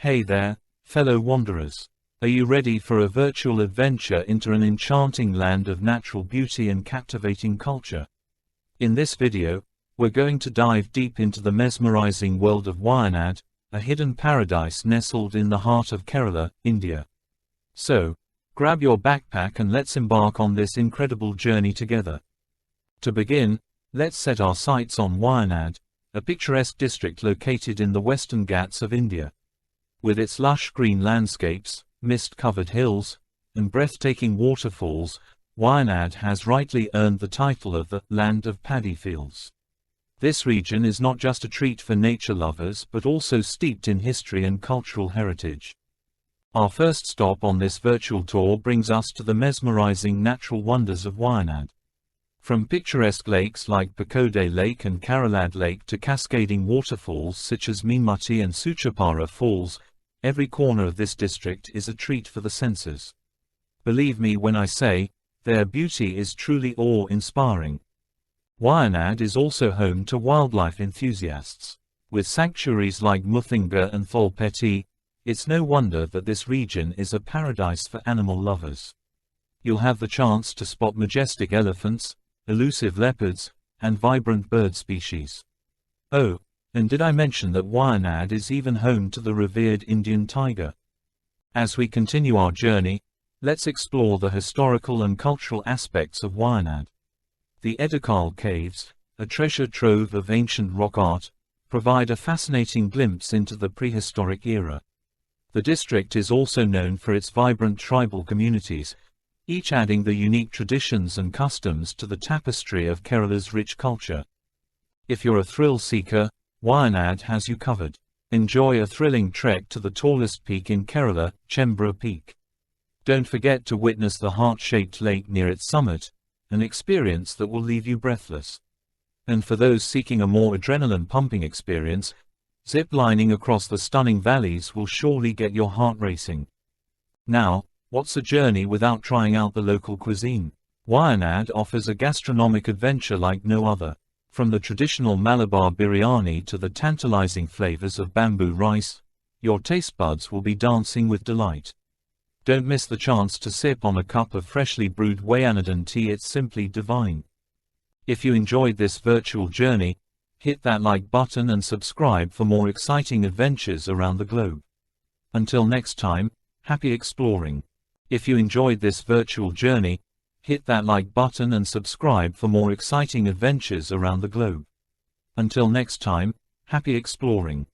Hey there, fellow wanderers. Are you ready for a virtual adventure into an enchanting land of natural beauty and captivating culture? In this video, we're going to dive deep into the mesmerizing world of Wayanad, a hidden paradise nestled in the heart of Kerala, India. So, grab your backpack and let's embark on this incredible journey together. To begin, let's set our sights on Wayanad, a picturesque district located in the western Ghats of India. With its lush green landscapes, mist-covered hills, and breathtaking waterfalls, Wayanad has rightly earned the title of the Land of Paddy Fields. This region is not just a treat for nature lovers but also steeped in history and cultural heritage. Our first stop on this virtual tour brings us to the mesmerizing natural wonders of Wayanad. From picturesque lakes like Pakode Lake and Karalad Lake to cascading waterfalls such as Meemati and Suchapara Falls, every corner of this district is a treat for the senses. Believe me when I say, their beauty is truly awe-inspiring. Wayanad is also home to wildlife enthusiasts. With sanctuaries like Muthinga and Tholpeti, it's no wonder that this region is a paradise for animal lovers. You'll have the chance to spot majestic elephants, elusive leopards, and vibrant bird species. Oh, and did I mention that Wayanad is even home to the revered Indian tiger? As we continue our journey, let's explore the historical and cultural aspects of Wayanad. The Edakal Caves, a treasure trove of ancient rock art, provide a fascinating glimpse into the prehistoric era. The district is also known for its vibrant tribal communities, each adding the unique traditions and customs to the tapestry of Kerala's rich culture. If you're a thrill seeker, Wayanad has you covered. Enjoy a thrilling trek to the tallest peak in Kerala, Chembra Peak. Don't forget to witness the heart-shaped lake near its summit, an experience that will leave you breathless. And for those seeking a more adrenaline-pumping experience, zip-lining across the stunning valleys will surely get your heart racing. Now, what's a journey without trying out the local cuisine? Wayanad offers a gastronomic adventure like no other. From the traditional Malabar biryani to the tantalizing flavors of bamboo rice, your taste buds will be dancing with delight. Don't miss the chance to sip on a cup of freshly brewed Wayanadan tea. It's simply divine. If you enjoyed this virtual journey, hit that like button and subscribe for more exciting adventures around the globe. Until next time, happy exploring. If you enjoyed this virtual journey, hit that like button and subscribe for more exciting adventures around the globe. Until next time, happy exploring.